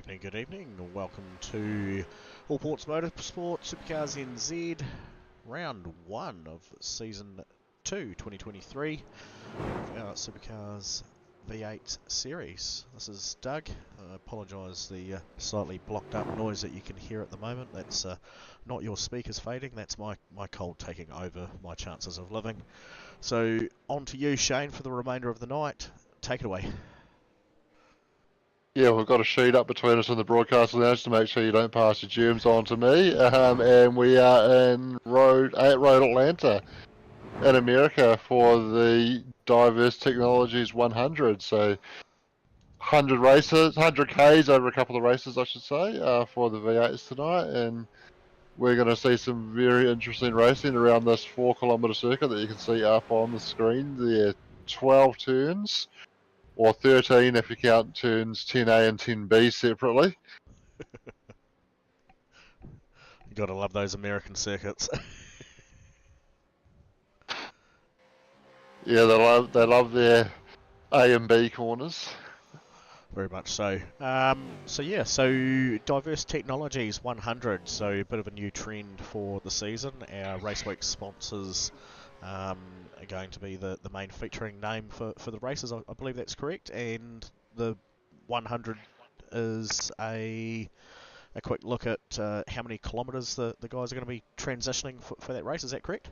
Good evening. Welcome to All Ports Motorsport SuperCars NZ, round 1 of season 2, 2023, of our SuperCars V8 series. This is Doug. I apologise the slightly blocked up noise that you can hear at the moment. That's not your speakers fading, that's my cold taking over my chances of living. So on to you, Shane, for the remainder of the night. Take it away. Yeah, we've got a sheet up between us and the broadcast lounge to make sure you don't pass your germs on to me. And we are in Road Atlanta in America for the Diverse Technologies 100. So 100 races, 100 Ks over a couple of races, I should say, for the V8s tonight. And we're going to see some very interesting racing around this 4-kilometre circuit that you can see up on the screen there. 12 turns. Or 13 if you count turns 10A and 10B separately. You gotta love those American circuits. Yeah, they love their A and B corners. Very much so. So Diverse Technologies 100, so a bit of a new trend for the season. Our Race Week sponsors are going to be the main featuring name for the races, I believe that's correct, and the 100 is a quick look at how many kilometres the guys are going to be transitioning for that race, is that correct?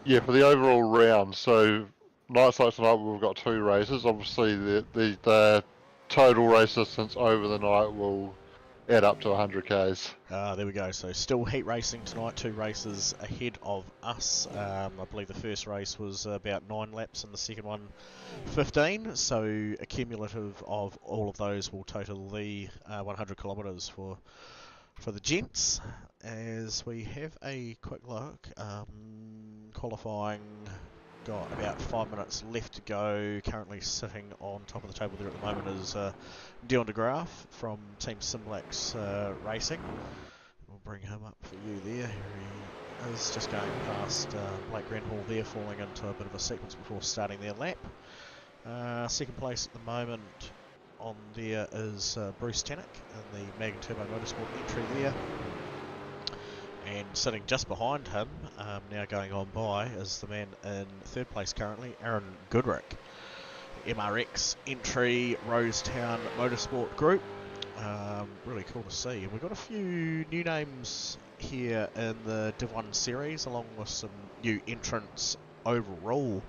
Yeah, for the overall round. So nights like tonight we've got 2 races. Obviously the total race distance over the night will add up to 100 Ks. There we go. So still heat racing tonight, 2 races ahead of us. I believe the first race was about 9 laps and the second one 15. So a cumulative of all of those will total the 100 kilometres for the gents. As we have a quick look, qualifying got about 5 minutes left to go. Currently sitting on top of the table there at the moment is Dion de Graaf from Team Simlax Racing. We'll bring him up for you there. Here he is, just going past Blake Grenhall there, falling into a bit of a sequence before starting their lap. Second place at the moment on there is Bruce Tannock in the Mag Turbo Motorsport entry there. And sitting just behind him, now going on by, is the man in third place currently, Aaron Goodrick. MRX entry, Rosetown Motorsport Group. Really cool to see. And we've got a few new names here in the Div 1 series, along with some new entrants overall.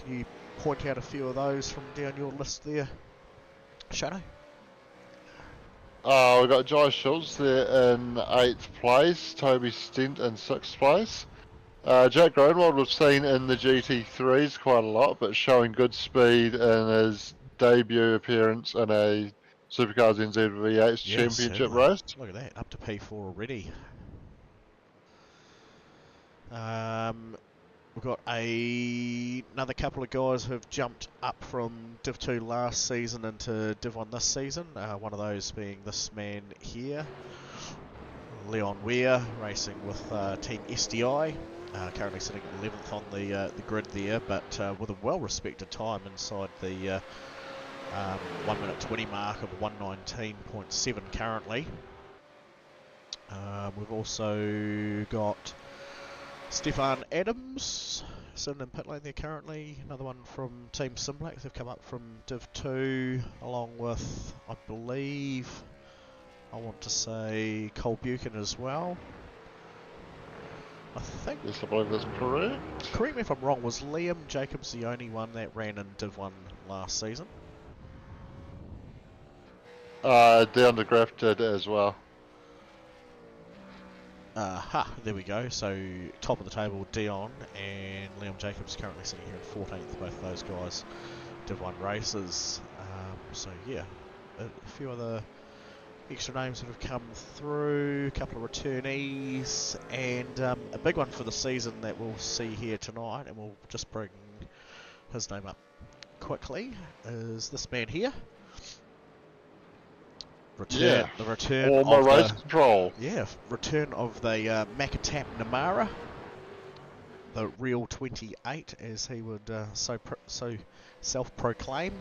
Can you point out a few of those from down your list there, Shadow? We've got Josh Schultz there in 8th place, Toby Stent in 6th place. Jack Gronwald we've seen in the GT3s quite a lot, but showing good speed in his debut appearance in a SuperCars NZ V8 championship certainly. race. Look at that, up to P4 already. We've got another couple of guys who have jumped up from Div 2 last season into Div 1 this season. One of those being this man here, Leon Weir, racing with Team SDI. Currently sitting 11th on the grid there, but with a well-respected time inside the 1 minute 20 mark of 1:19.7 currently. We've also got Stefan Adams sitting in pit lane there currently, another one from Team Simlax. They've come up from Div 2 along with, I believe, I want to say Cole Buchan as well. I think, Yes, I believe that's correct. correct me if I'm wrong, was Liam Jacobs the only one that ran in Div 1 last season? Down to Graf did as well. There we go. So top of the table, Dion and Liam Jacobs currently sitting here at 14th. Both of those guys Div 1 races. So yeah, a few other extra names that have come through, a couple of returnees, and a big one for the season that we'll see here tonight, and we'll just bring his name up quickly, is this man here. The return all of my race control. Yeah, return of the Makatap Namara, the real 28, as he would so self-proclaim.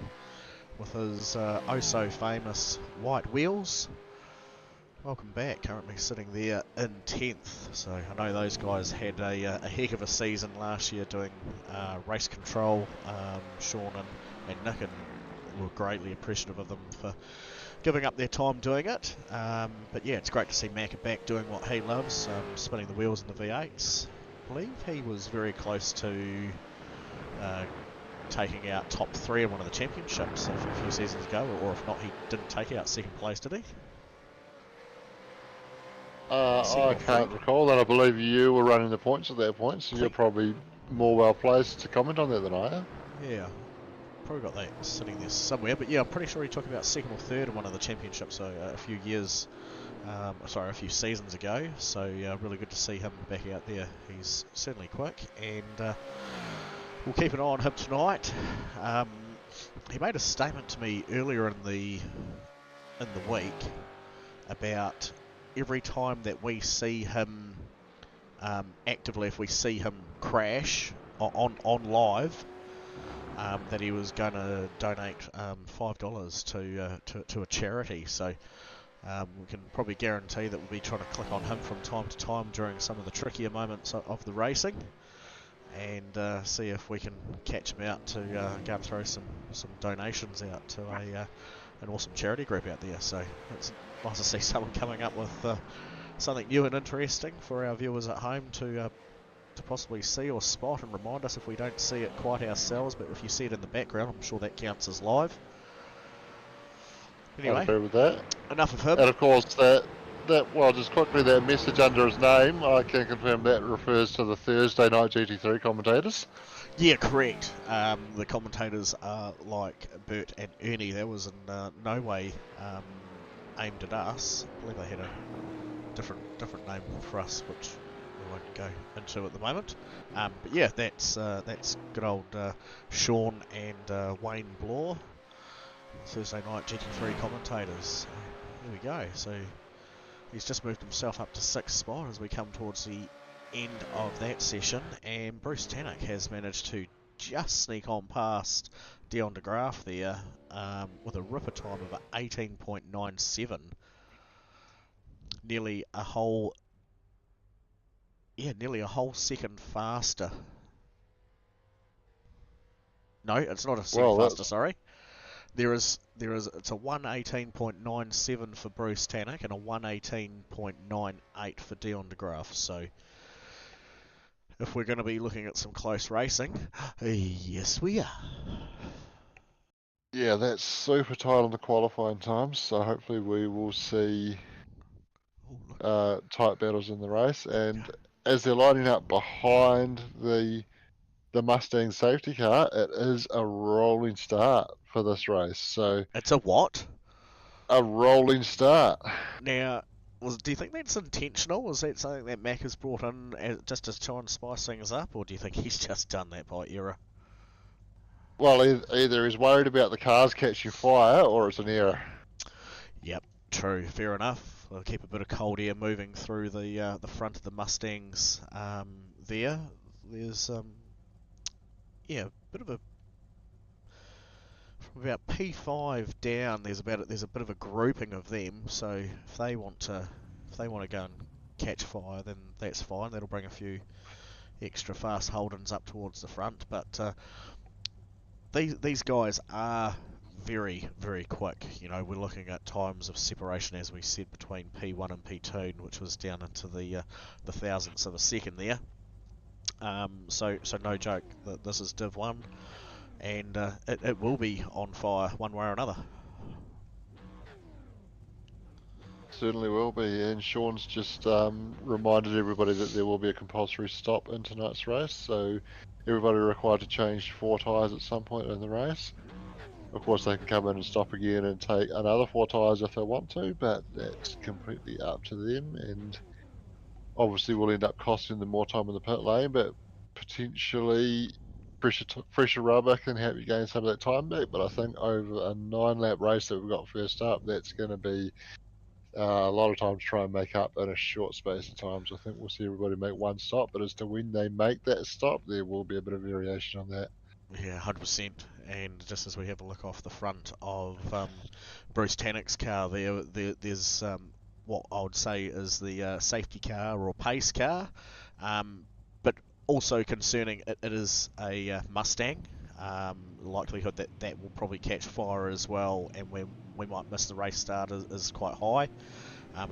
with his oh-so-famous white wheels. Welcome back, currently sitting there in 10th. So I know those guys had a heck of a season last year doing race control, Sean and Nick, and were greatly appreciative of them for giving up their time doing it. But yeah, it's great to see Macca back doing what he loves, spinning the wheels in the V8s. I believe he was very close to taking out top 3 in one of the championships a few seasons ago, or if not, he didn't take out 2nd place, did he? I can't recall that. I believe you were running the points at that point, so you're probably more well placed to comment on that than I am. Yeah, probably got that sitting there somewhere, but yeah, I'm pretty sure he took about 2nd or 3rd in one of the championships a few seasons ago. So really good to see him back out there. He's certainly quick, and we'll keep an eye on him tonight. He made a statement to me earlier in the week about every time that we see him actively, if we see him crash on live, that he was going to donate $5 to a charity. So we can probably guarantee that we'll be trying to click on him from time to time during some of the trickier moments of the racing, and see if we can catch him out to go and throw some donations out to an awesome charity group out there. So it's nice to see someone coming up with something new and interesting for our viewers at home to possibly see or spot, and remind us if we don't see it quite ourselves, but if you see it in the background, I'm sure that counts as live. Anyway, I agree with that. Enough of him. And of course, just quickly, that message under his name, I can confirm that refers to the Thursday night GT3 commentators. Yeah, correct. The commentators are like Bert and Ernie. That was in no way aimed at us. I believe they had a different name for us, which we won't go into at the moment. But yeah, that's good old Sean and Wayne Blore, Thursday night GT3 commentators. There we go. So he's just moved himself up to 6th spot as we come towards the end of that session, and Bruce Tannock has managed to just sneak on past Dion de Graaf there with a ripper time of 18.97, nearly a whole second faster. No, it's not a second faster, sorry. It's a 1:18.97 for Bruce Tannock and a 1:18.98 for Dion de Graaf. So if we're going to be looking at some close racing, yes we are. Yeah, that's super tight on the qualifying times, so hopefully we will see tight battles in the race. And as they're lining up behind the Mustang safety car, it is a rolling start for this race. So it's a what? A rolling start. Now, do you think that's intentional? Is that something that Mac has brought in just to try and spice things up, or do you think he's just done that by error? Well, either he's worried about the cars catching fire, or it's an error. Yep, true, fair enough. We'll keep a bit of cold air moving through the front of the Mustangs there. There's a bit of a, from about P5 down, there's a bit of a grouping of them. So if they want to go and catch fire, then that's fine. That'll bring a few extra fast Holdens up towards the front. But these guys are very, very quick. You know, we're looking at times of separation, as we said, between P1 and P2, which was down into the thousandths of a second there. So no joke that this is Div 1, and it will be on fire one way or another. Certainly will be, and Sean's just reminded everybody that there will be a compulsory stop in tonight's race, so everybody required to change 4 tyres at some point in the race. Of course, they can come in and stop again and take another 4 tyres if they want to, but that's completely up to them, and obviously will end up costing them more time in the pit lane, but potentially fresher rubber can help you gain some of that time back. But I think over a 9-lap race that we've got first up, that's going to be a lot of time to try and make up in a short space of time. So I think we'll see everybody make one stop, but as to when they make that stop, there will be a bit of variation on that. Yeah, 100%. And just as we have a look off the front of Bruce Tannock's car there's what I would say is the safety car or pace car. But also concerning, it is a Mustang. Likelihood that will probably catch fire as well, and we might miss the race start is quite high.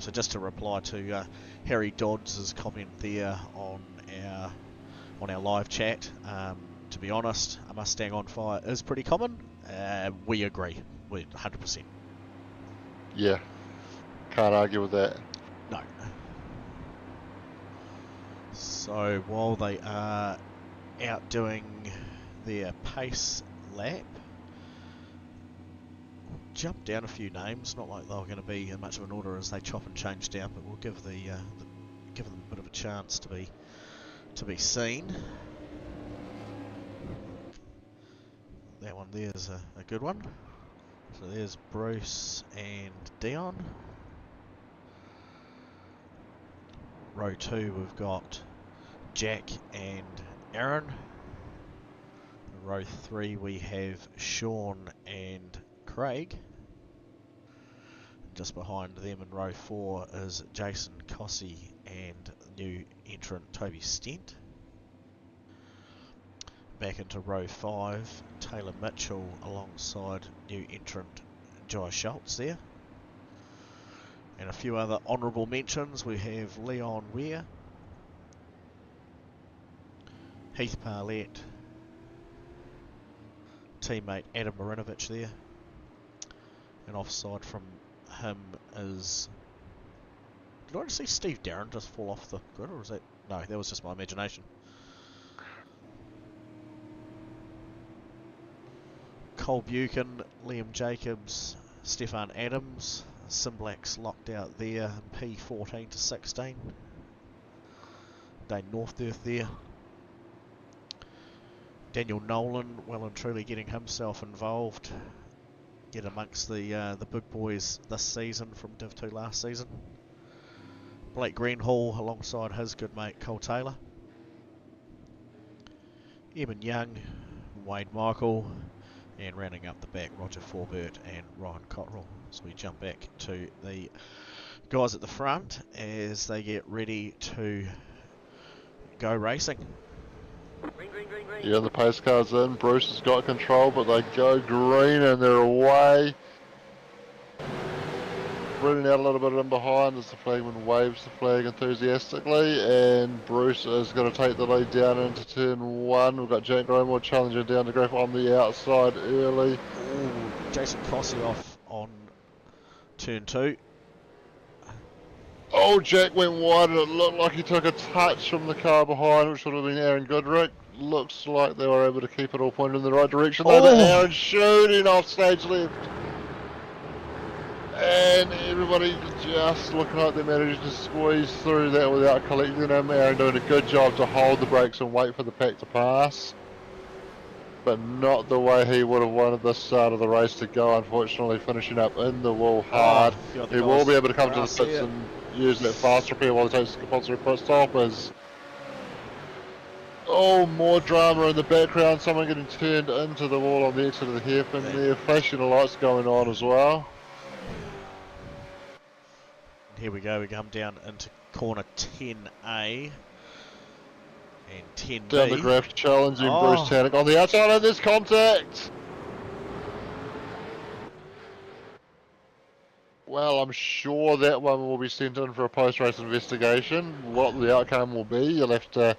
So just to reply to Harry Dodds' comment there on our live chat, to be honest, a Mustang on fire is pretty common. We agree, 100%. Yeah, can't argue with that. No. So while they are out doing their pace lap, jump down a few names. Not like they're going to be in much of an order as they chop and change down, but we'll give them a bit of a chance to be seen. That one there's a good one. So there's Bruce and Dion. Row 2 we've got Jack and Aaron. Row 3 we have Sean and Craig. Just behind them in row 4 is Jason Cossey and new entrant Toby Stent. Back into row 5, Taylor Mitchell alongside new entrant Jai Schultz there. And a few other honourable mentions. We have Leon Weir, Heath Parlett, teammate Adam Marinovich there. And offside from him is... Did I just see Steve Darren just fall off the grid, or was that... No, that was just my imagination. Cole Buchan, Liam Jacobs, Stefan Adams, Simblacks locked out there in P14 to 16. Dane Northdirth there. Daniel Nolan well and truly getting himself involved. Get amongst the big boys this season from Div 2 last season. Blake Greenhall alongside his good mate Cole Taylor. Eamon Young, Wade Michael, and rounding up the back Roger Forbert and Ryan Cottrell. So we jump back to the guys at the front as they get ready to go racing. Yeah, the pace car's in. Bruce has got control, but they go green and they're away. Running out a little bit in behind as the flagman waves the flag enthusiastically, and Bruce is going to take the lead down into turn 1. We've got Jack Gromore challenging down to Graf on the outside early. Ooh, Jason Cossey off on turn 2. Oh, Jack went wide and it looked like he took a touch from the car behind, which would have been Aaron Goodrick. Looks like they were able to keep it all pointed in the right direction though, but Aaron shooting off stage left. And everybody just looking like they managed to squeeze through that without collecting them. Aaron doing a good job to hold the brakes and wait for the pack to pass. But not the way he would have wanted the start of the race to go, unfortunately finishing up in the wall hard. He will be able to come to the pits and use that fast repair while he takes the compulsory pit stop. Oh, more drama in the background, someone getting turned into the wall on the exit of the hairpin there. Flashing lights going on as well. Here we go, we come down into corner 10A and 10B. Down the Graf challenging Bruce Tannock on the outside of this contact. Well, I'm sure that one will be sent in for a post-race investigation. What the outcome will be, you'll have to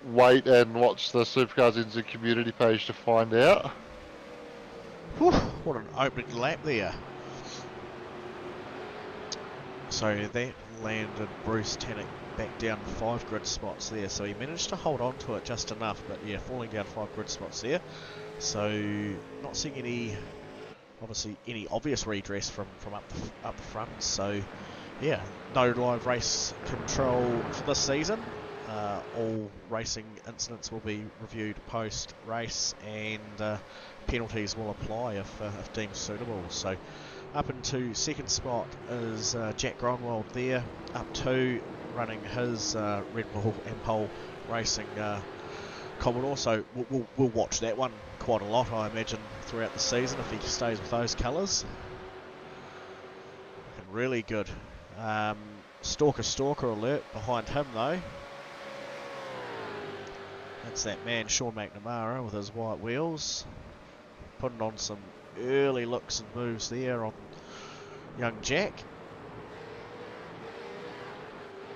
wait and watch the SuperCars NZ community page to find out. Whew, what an opening lap there. So that landed Bruce Tannock back down 5 grid spots there. So he managed to hold on to it just enough, but yeah, falling down 5 grid spots there. So not seeing any obvious redress from up the front. So yeah, no live race control for this season. All racing incidents will be reviewed post race, and penalties will apply if deemed suitable. So up into second spot is Jack Gronwald there, up 2, running his Red Bull Ampol Racing Commodore, so we'll watch that one quite a lot, I imagine, throughout the season if he stays with those colours. Really good. Stalker alert behind him though. That's that man Sean McNamara with his white wheels, putting on some early looks and moves there on young Jack.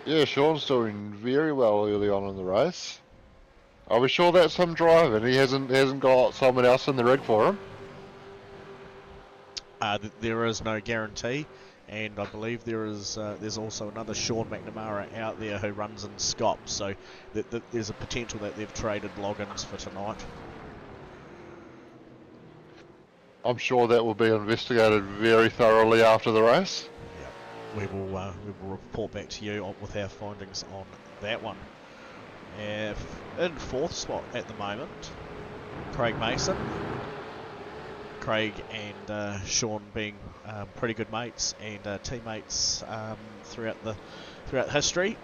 Yeah, Sean's doing very well early on in the race. Are we sure that's him driving? He hasn't got someone else in the rig for him? There is no guarantee, and I believe there's also another Sean McNamara out there who runs in Scop, so there's a potential that they've traded logins for tonight. I'm sure that will be investigated very thoroughly after the race. Yeah, we will report back to you with our findings on that one. In fourth spot at the moment, Craig Mason. Craig and Sean being pretty good mates and teammates throughout history.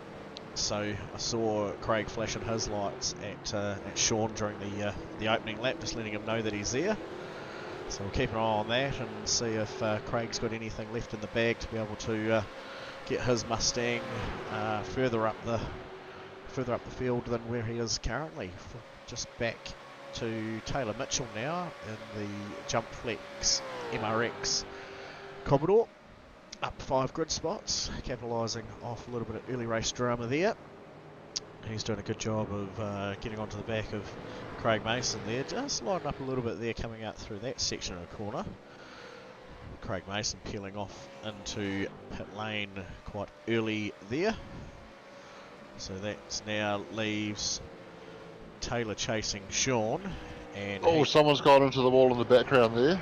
So I saw Craig flashing his lights at Sean during the opening lap, just letting him know that he's there. So we'll keep an eye on that and see if Craig's got anything left in the bag to be able to get his Mustang further up the field than where he is currently. Just back to Taylor Mitchell now in the Jump Flex MRX Commodore, up 5 grid spots, capitalising off a little bit of early race drama there. He's doing a good job of getting onto the back of Craig Mason there, just lining up a little bit there coming out through that section of the corner. Craig Mason peeling off into pit lane quite early there. So that now leaves Taylor chasing Sean. And someone's gone into the wall in the background there.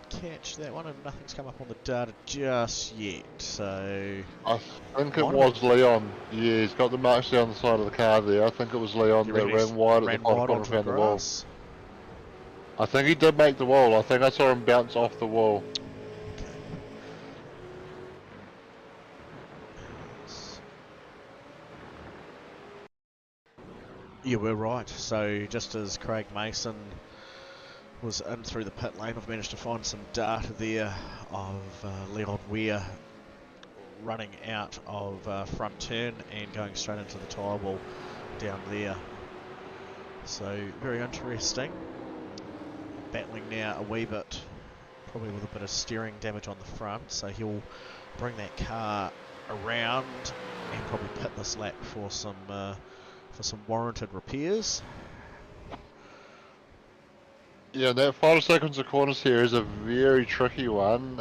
Catch that one, and nothing's come up on the data just yet, so I think it was Leon. Yeah, he's got the marks down the side of the car there. I think it was Leon that ran wide at the bottom corner found the wall. I think he did make the wall. I think I saw him bounce off the wall. Yeah, we're right. So just as Craig Mason was in through the pit lane, I've managed to find some data there of Leon Weir running out of front turn and going straight into the tyre wall down there. So very interesting. Battling now a wee bit, probably with a bit of steering damage on the front, so he'll bring that car around and probably pit this lap for some warranted repairs. Yeah, that final sequence of corners here is a very tricky one.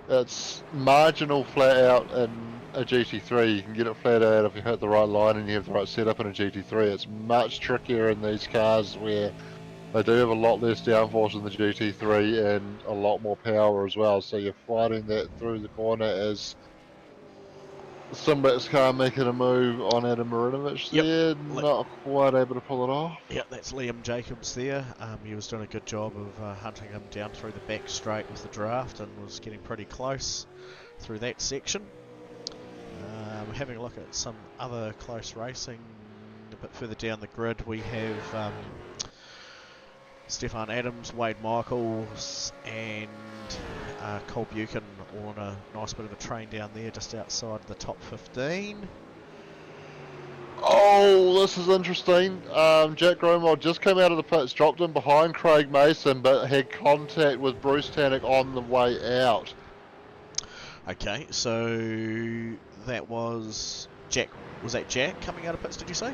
It's marginal flat out in a GT3. You can get it flat out if you hit the right line and you have the right setup in a GT3. It's much trickier in these cars where they do have a lot less downforce in the GT3 and a lot more power as well. So you're fighting that through the corner as Simbak's car making a move on Adam Marinovich there, not quite able to pull it off. Yep, that's Liam Jacobs there. He was doing a good job of hunting him down through the back straight with the draft and was getting pretty close through that section. Having a look at some other close racing a bit further down the grid, we have Stefan Adams, Wade Michaels and Cole Buchan on a nice bit of a train down there just outside the top 15. Oh, this is interesting. Jack Gromwald just came out of the pits, dropped in behind Craig Mason, but had contact with Bruce Tannock on the way out. Okay, so that was Jack. Was that Jack coming out of pits, did you say?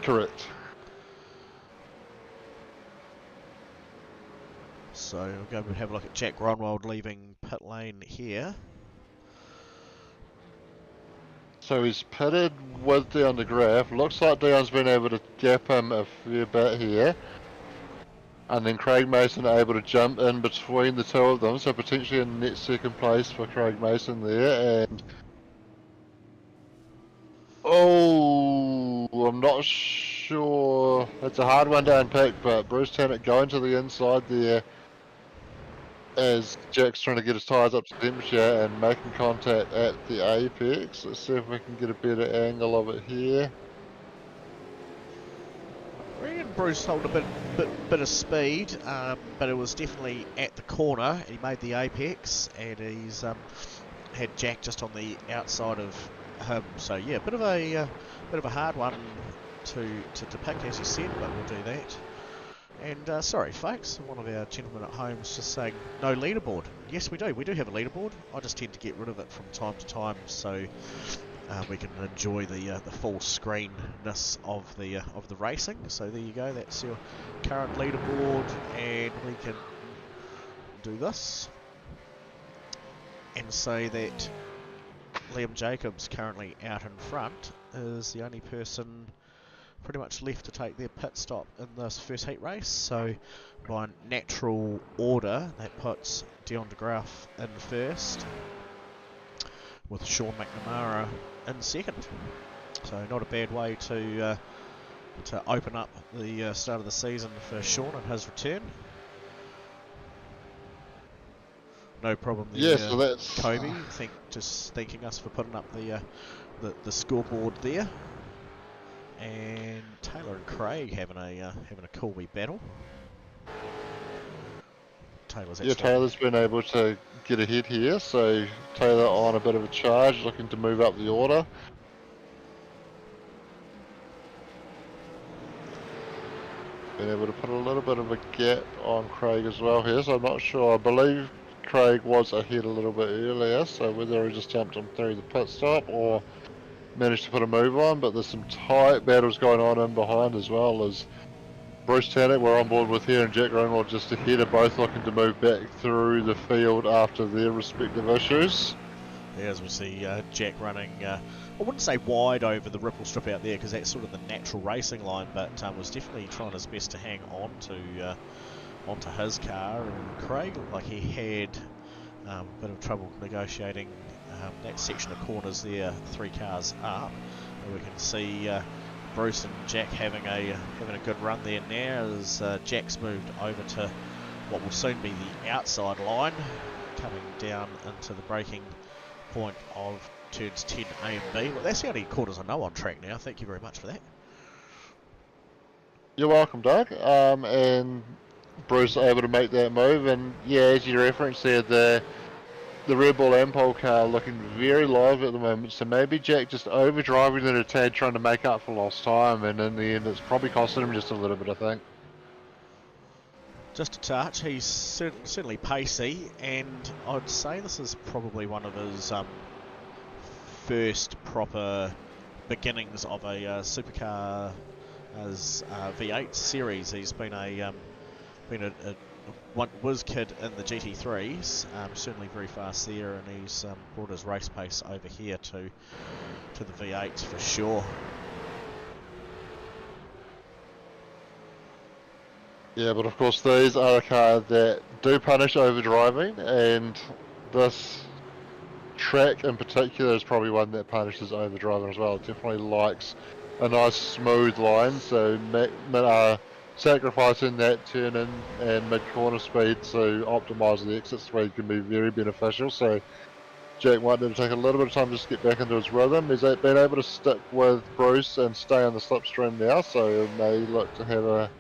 Correct. So we'll go and have a look at Jack Gromwald leaving pit lane here. So he's pitted with Dion de Graaf. Looks like Dion's been able to gap him a fair bit here. And then Craig Mason able to jump in between the two of them, so potentially in net second place for Craig Mason there. And I'm not sure. It's a hard one to unpick, but Bruce Tannock going to the inside there as Jack's trying to get his tyres up to temperature and making contact at the apex. Let's see if we can get a better angle of it here. I reckon Bruce sold a bit of speed, but it was definitely at the corner. He made the apex, and he's had Jack just on the outside of him. So yeah, bit of a hard one to depict, as you said, but we'll do that. And sorry folks, one of our gentlemen at home is just saying no leaderboard. Yes, we do have a leaderboard. I just tend to get rid of it from time to time, so we can enjoy the full screenness of the racing. So there you go, that's your current leaderboard, and we can do this and say that Liam Jacobs, currently out in front, is the only person pretty much left to take their pit stop in this first heat race. So by natural order, that puts Dion de Graaf in first, with Sean McNamara in second. So not a bad way to open up the start of the season for Sean and his return. No problem there, yeah, so that's Kobe. Just thanking us for putting up the scoreboard there. And Taylor and Craig having a cool wee battle. Taylor's been able to get ahead here, so Taylor on a bit of a charge, looking to move up the order. Been able to put a little bit of a gap on Craig as well here, so I'm not sure. I believe Craig was ahead a little bit earlier, so whether he just jumped him through the pit stop or managed to put a move on, but there's some tight battles going on in behind as well, as Bruce Tannock we're on board with here and Jack Ronwald just ahead are both looking to move back through the field after their respective issues. Yeah, as we see Jack running, I wouldn't say wide over the ripple strip out there because that's sort of the natural racing line, but was definitely trying his best to hang on to onto his car, and Craig looked like he had a bit of trouble negotiating that section of corners there, 3 cars up. And we can see Bruce and Jack having a good run there now, as Jack's moved over to what will soon be the outside line, coming down into the braking point of turns 10A and B. Well, that's the only corners I know on track now. Thank you very much for that. You're welcome, Doug. And Bruce able to make that move, and yeah, as you referenced there, the Red Bull Ampol car looking very live at the moment, so maybe Jack just overdriving it a tad, trying to make up for lost time, and in the end it's probably costing him just a little bit, I think. Just a touch. He's certainly pacey, and I'd say this is probably one of his first proper beginnings of a supercar as V8 series. He's been a whiz kid in the GT3s, certainly very fast there, and he's brought his race pace over here to the V8s for sure. Yeah, but of course these are a car that do punish overdriving, and this track in particular is probably one that punishes overdriving as well. It definitely likes a nice smooth line, so sacrificing that turn in and mid-corner speed to optimise the exit speed can be very beneficial. So Jack might need to take a little bit of time just to get back into his rhythm. He's been able to stick with Bruce and stay on the slipstream now, so he may look to have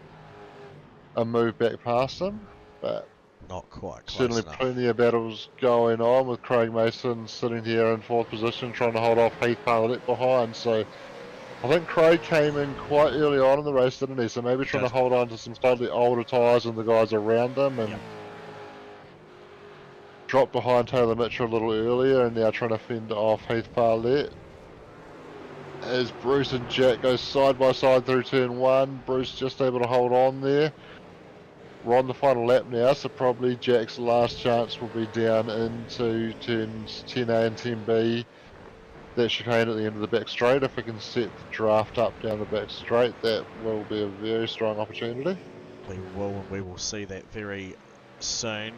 a move back past him, but not quite close certainly enough. Plenty of battles going on, with Craig Mason sitting here in 4th position trying to hold off Heath Parlett behind. So I think Craig came in quite early on in the race, didn't he? So maybe trying to hold on to some slightly older tyres and the guys around him, and dropped behind Taylor Mitchell a little earlier, and now trying to fend off Heath Parlett. As Bruce and Jack go side by side through turn 1, Bruce just able to hold on there. We're on the final lap now, so probably Jack's last chance will be down into turns 10A and 10B. That chicane at the end of the back straight. If we can set the draft up down the back straight, that will be a very strong opportunity. We will, and we will see that very soon.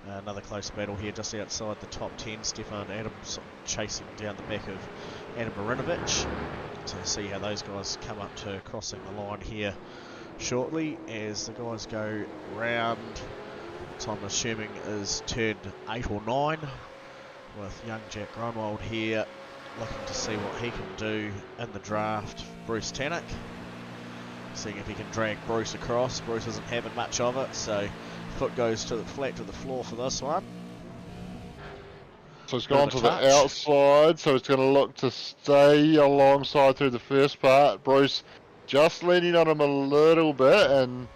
Another close battle here just outside the top 10. Stefan Adams chasing down the back of Adam Marinovich. To see how those guys come up to crossing the line here shortly, as the guys go round So I'm assuming is turn 8 or 9, with young Jack Grunwald here looking to see what he can do in the draft. Bruce Tannock, seeing if he can drag Bruce across. Bruce isn't having much of it, so foot goes to the flat to the floor for this one. So it's gone to the outside, so it's going to look to stay alongside through the first part. Bruce just leaning on him a little bit and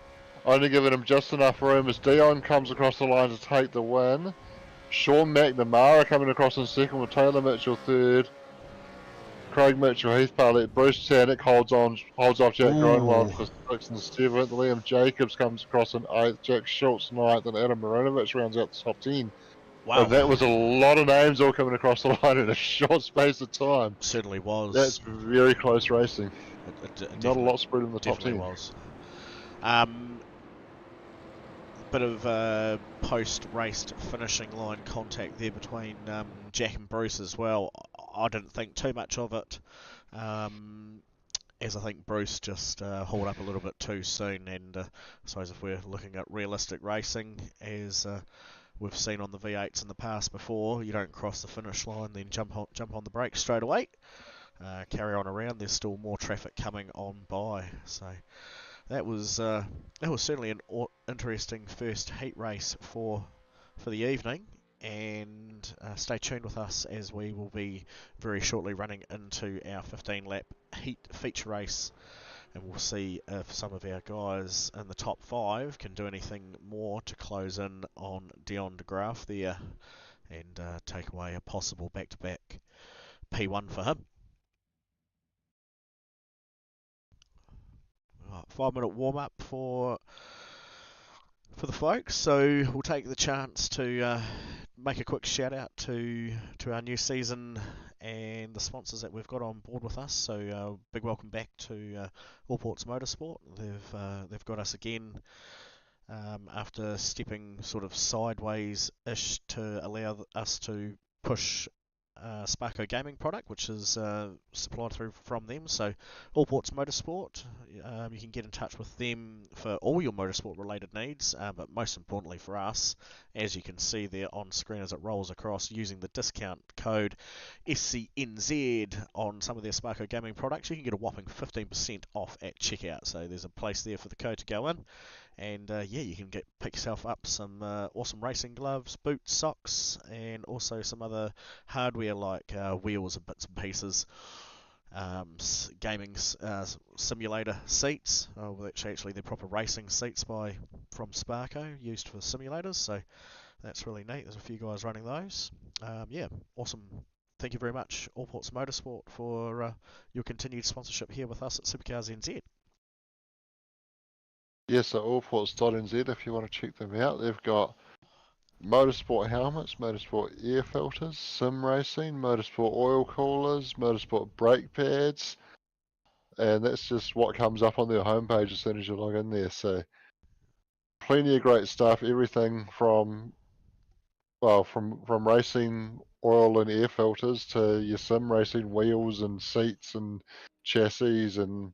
only giving him just enough room as Dion comes across the line to take the win. Sean McNamara coming across in second with Taylor Mitchell third. Craig Mitchell, Heath Parlett, Bruce Tannock holds off Jack Grunwald for 6th and 7th. Liam Jacobs comes across in 8th. Jack Schultz 9th, and Adam Marinovich rounds out the top 10. Wow. And that was a lot of names all coming across the line in a short space of time. Certainly was. That's very close racing. It Not a lot spread in the top 10. Was. Bit of post-race finishing line contact there between Jack and Bruce as well. I didn't think too much of it, as I think Bruce just hauled up a little bit too soon. And I suppose if we're looking at realistic racing, as we've seen on the V8s in the past before, you don't cross the finish line then jump on the brakes straight away. Carry on around. There's still more traffic coming on by. So that was certainly an interesting first heat race for the evening. And stay tuned with us, as we will be very shortly running into our 15-lap heat feature race, and we'll see if some of our guys in the top 5 can do anything more to close in on Dion de Graaf there and take away a possible back-to-back P1 for him. 5-minute warm-up for the folks, so we'll take the chance to make a quick shout out to our new season and the sponsors that we've got on board with us. So big welcome back to All Ports Motorsport. They've got us again after stepping sort of sideways-ish to allow us to push Sparko Gaming product, which is supplied through from them. So All Ports Motorsport, you can get in touch with them for all your motorsport related needs, but most importantly for us, as you can see there on screen as it rolls across, using the discount code SCNZ on some of their Sparko Gaming products, you can get a whopping 15% off at checkout. So there's a place there for the code to go in. And yeah, you can pick yourself up some awesome racing gloves, boots, socks, and also some other hardware like wheels and bits and pieces, gaming simulator seats. Actually, they're proper racing seats from Sparko, used for simulators. So that's really neat. There's a few guys running those. Yeah, awesome. Thank you very much, All Ports Motorsport, for your continued sponsorship here with us at SuperCars NZ. Yes, so allports.nz if you want to check them out. They've got motorsport helmets, motorsport air filters, sim racing, motorsport oil coolers, motorsport brake pads, and that's just what comes up on their homepage as soon as you log in there. So plenty of great stuff, everything from racing oil and air filters to your sim racing wheels and seats and chassis and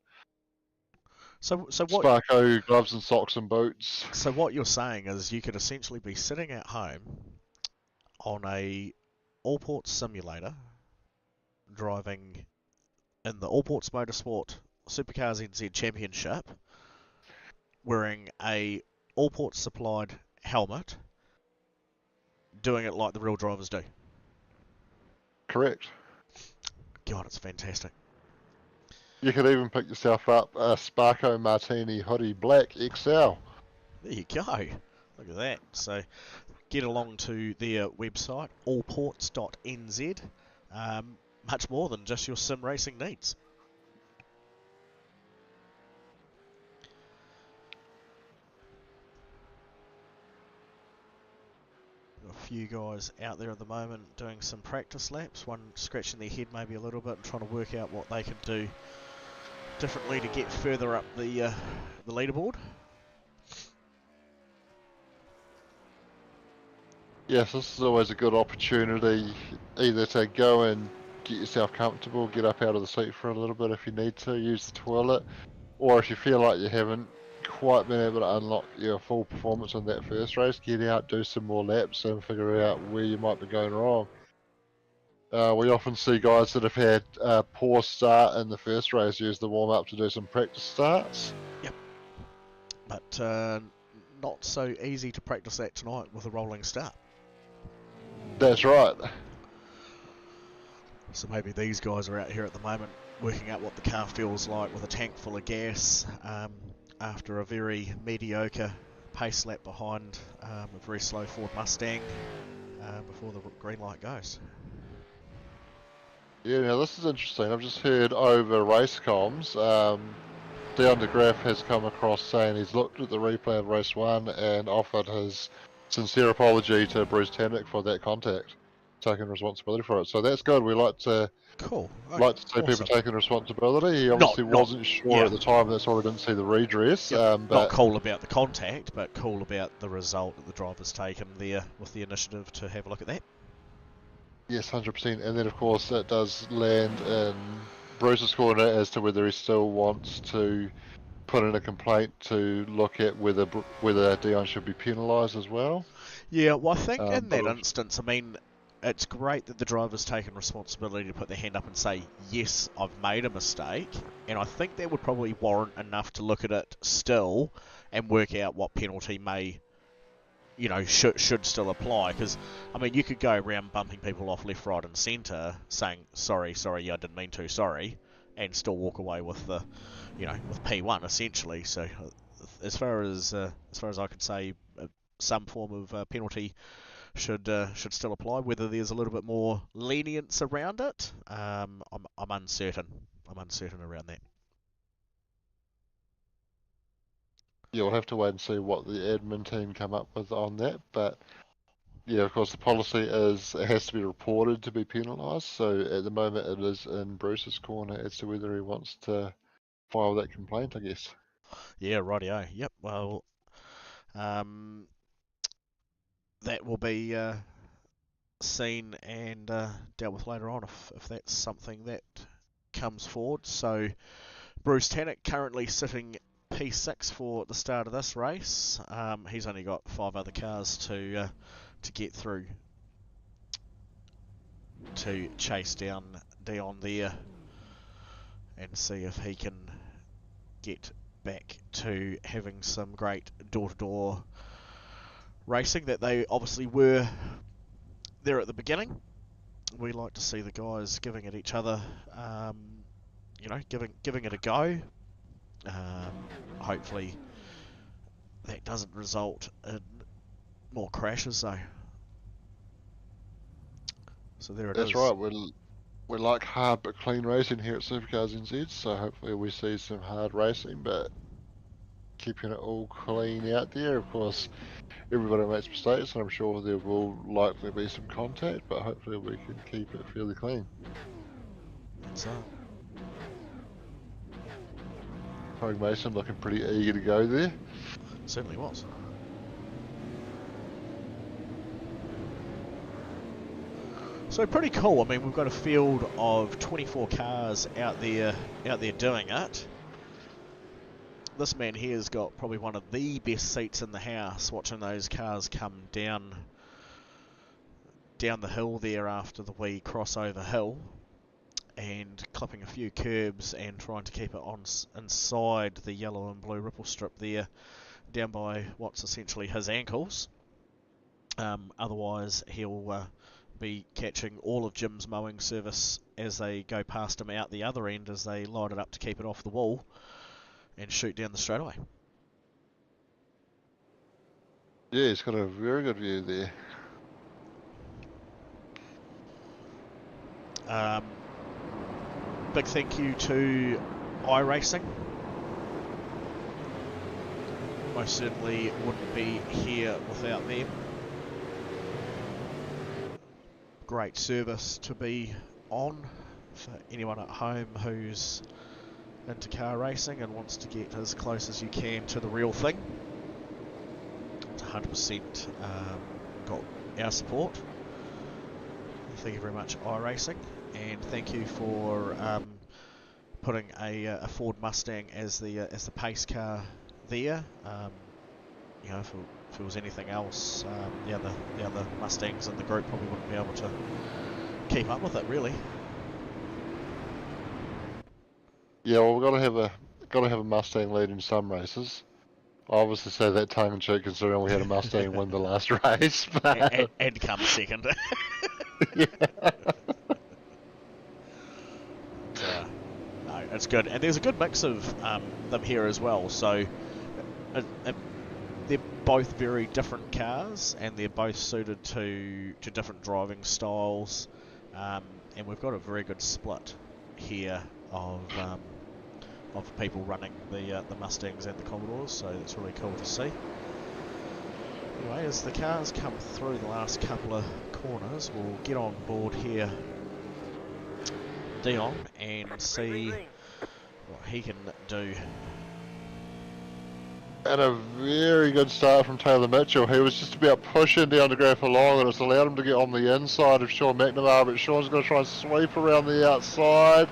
So what Sparko gloves and socks and boots. So what you're saying is you could essentially be sitting at home on a All Ports simulator, driving in the All Ports Motorsport SuperCars NZ Championship, wearing a All Ports supplied helmet, doing it like the real drivers do. Correct. God, it's fantastic. You could even pick yourself up a Sparko Martini Hoodie Black XL. There you go. Look at that. So get along to their website, allports.nz. Much more than just your sim racing needs. A few guys out there at the moment doing some practice laps, one scratching their head maybe a little bit and trying to work out what they can do differently to get further up the leaderboard. Yes, this is always a good opportunity either to go and get yourself comfortable, get up out of the seat for a little bit if you need to, use the toilet, or if you feel like you haven't quite been able to unlock your full performance on that first race. Get out, do some more laps, and figure out where you might be going wrong. We often see guys that have had a poor start in the first race use the warm up to do some practice starts. Yep. But not so easy to practice that tonight with a rolling start. That's right. So maybe these guys are out here at the moment working out what the car feels like with a tank full of gas after a very mediocre pace lap behind a very slow Ford Mustang before the green light goes. Yeah, now this is interesting. I've just heard over race comms, Dion de Graaf has come across saying he's looked at the replay of race 1 and offered his sincere apology to Bruce Tannick for that contact, taking responsibility for it. So that's good. We like to Cool. like to see awesome. people taking responsibility. He obviously wasn't sure at the time, that's why we didn't see the redress. Yep. But not cool about the contact, but cool about the result that the driver's taken there with the initiative to have a look at that. Yes, 100%. And then, of course, that does land in Bruce's corner as to whether he still wants to put in a complaint to look at whether Dion should be penalised as well. Yeah, well, I think in that instance, I mean, it's great that the driver's taken responsibility to put their hand up and say, yes, I've made a mistake. And I think that would probably warrant enough to look at it still and work out what penalty may, should still apply. Because, I mean, you could go around bumping people off left, right and centre saying, sorry, yeah, I didn't mean to, sorry, and still walk away with the, with P1 essentially. So as far as I could say, some form of penalty should still apply. Whether there's a little bit more lenience around it, I'm uncertain. I'm uncertain around that. Yeah, we'll have to wait and see what the admin team come up with on that. But yeah, of course, the policy is it has to be reported to be penalised. So at the moment, it is in Bruce's corner as to whether he wants to file that complaint, I guess. Yeah, rightio. Yep. Well, that will be seen and dealt with later on if that's something that comes forward. So Bruce Tannick currently sitting P6 for the start of this race. He's only got 5 other cars to get through to chase down Dion there and see if he can get back to having some great door-to-door racing that they obviously were there at the beginning. We like to see the guys giving it each other, giving it a go. Hopefully that doesn't result in more crashes though. So there it is. That's right. We like hard but clean racing here at SuperCars NZ, so hopefully we see some hard racing, but keeping it all clean out there. Of course, everybody makes mistakes, and I'm sure there will likely be some contact, but hopefully we can keep it fairly clean. So, Craig Mason looking pretty eager to go there. Certainly was. So pretty cool. I mean, we've got a field of 24 cars out there doing it. This man here has got probably one of the best seats in the house, watching those cars come down the hill there after the wee crossover hill, and clipping a few curbs and trying to keep it on inside the yellow and blue ripple strip there, down by what's essentially his ankles. Otherwise, he'll be catching all of Jim's mowing service as they go past him out the other end as they light it up to keep it off the wall and shoot down the straightaway. Yeah, he's got a very good view there. Big thank you to iRacing. Most certainly wouldn't be here without them. Great service to be on for anyone at home who's into car racing and wants to get as close as you can to the real thing. It's 100% got our support. Thank you very much, iRacing, and thank you for putting a Ford Mustang as the pace car there. You know, if it was anything else, the other Mustangs in the group probably wouldn't be able to keep up with it, really. Yeah, well, we've got to have a Mustang lead in some races. I obviously say that tongue in cheek, considering we had a Mustang win the last race, but and come second. yeah. No, it's good, and there's a good mix of them here as well. So they're both very different cars, and they're both suited to different driving styles, and we've got a very good split here of people running the Mustangs and the Commodores. So that's really cool to see. Anyway, as the cars come through the last couple of corners, we'll get on board here, Dion, and see what he can do. And a very good start from Taylor Mitchell. He was just about pushing down to go for long, and it's allowed him to get on the inside of Sean McNamara, but Sean's going to try and sweep around the outside,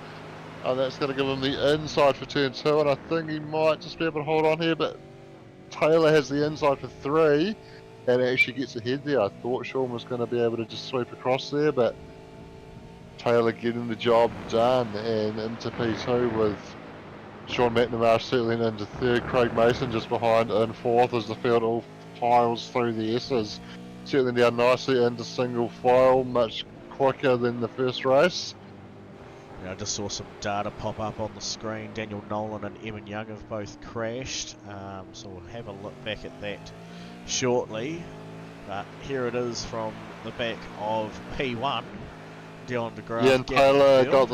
and that's going to give him the inside for turn 2, and I think he might just be able to hold on here, but Taylor has the inside for 3, and actually gets ahead there. I thought Sean was going to be able to just sweep across there, but Taylor getting the job done, and into P2 with Sean McNamara settling into 3rd, Craig Mason just behind in 4th as the field all piles through the S's, settling down nicely into single file, much quicker than the first race. Yeah, I just saw some data pop up on the screen. Daniel Nolan and Evan Young have both crashed, so we'll have a look back at that shortly. But here it is from the back of P1, Dylan DeGraaf. Yeah, and Taylor got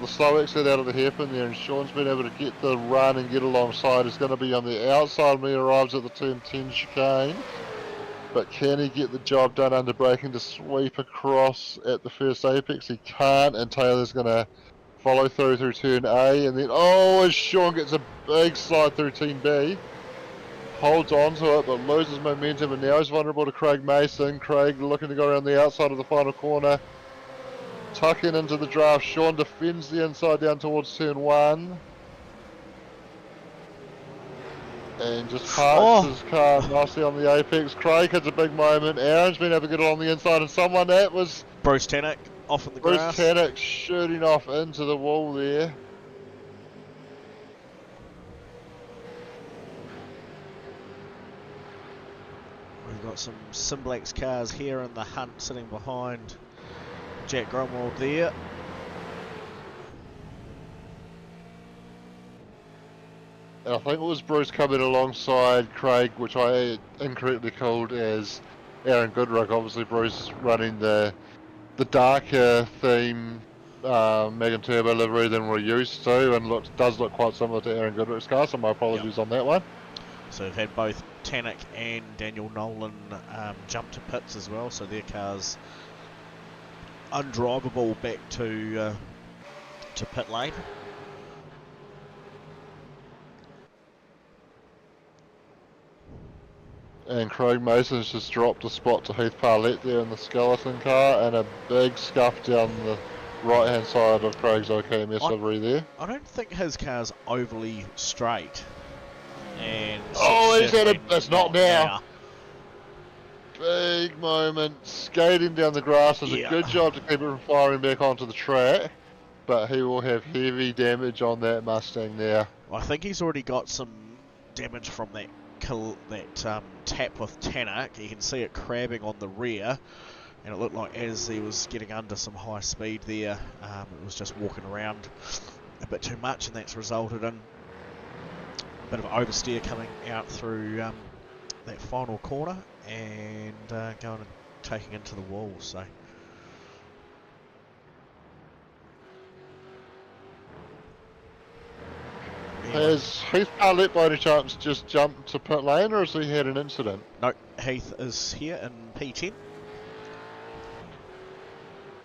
the slow exit out of the hairpin there, and Sean's been able to get the run and get alongside. He's going to be on the outside when he arrives at the turn 10 chicane. But can he get the job done under braking to sweep across at the first apex? He can't, and Taylor's going to follow through turn A, and then, as Sean gets a big slide through turn B. Holds on to it, but loses momentum, and now he's vulnerable to Craig Mason. Craig looking to go around the outside of the final corner. Tucking into the draft, Sean defends the inside down towards turn 1. And just parks his car nicely on the apex. Craig has a big moment. Aaron's been able to get it on the inside, and someone that was Bruce Tannock off in the grass. Bruce Tannock shooting off into the wall there. We've got some Simblacks cars here in the hunt, sitting behind Jack Gromwald there. And I think it was Bruce coming alongside Craig, which I incorrectly called as Aaron Goodrick. Obviously Bruce running the darker theme Megan Turbo livery than we're used to, and does look quite similar to Aaron Goodrick's car, so my apologies on that one. So we've had both Tannock and Daniel Nolan jump to pits as well, so their cars undrivable back to pit lane. And Craig Mason's just dropped a spot to Heath Parlett there in the skeleton car, and a big scuff down the right hand side of Craig's OKMS livery there. I don't think his car's overly straight. And he's had it's not now. Big moment, skating down the grass. Does a good job to keep it from firing back onto the track, but he will have heavy damage on that Mustang there. I think he's already got some damage from that tap with Tannock. You can see it crabbing on the rear, and it looked like as he was getting under some high speed there, it was just walking around a bit too much, and that's resulted in a bit of oversteer coming out through that final corner and going and taking into the wall. So has Heath Parlett by any chance just jumped to pit lane, or has he had an incident? No, Heath is here in P10.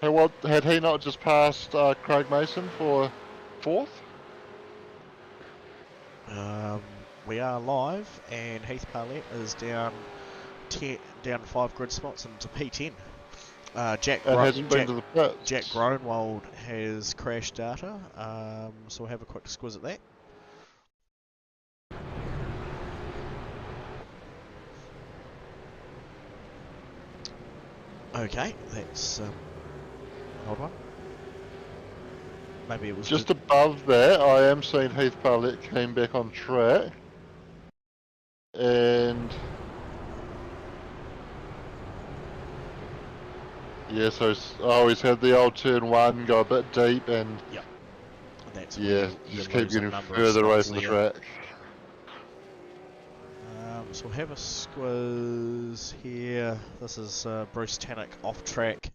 Hey, what, had he not just passed Craig Mason for 4th? We are live, and Heath Parlett is down 5 grid spots into P10. Jack Gronwald has crash data, so we'll have a quick squiz at that. Okay, that's an odd one. Maybe it was Just above that, I am seeing Heath Parlett came back on track. And yeah, so he's had the old turn one go a bit deep, and Yep. That's yeah, where you just keep lose a getting number of further away spots from the there. track. So we'll have a squiz here. This is Bruce Tannock off track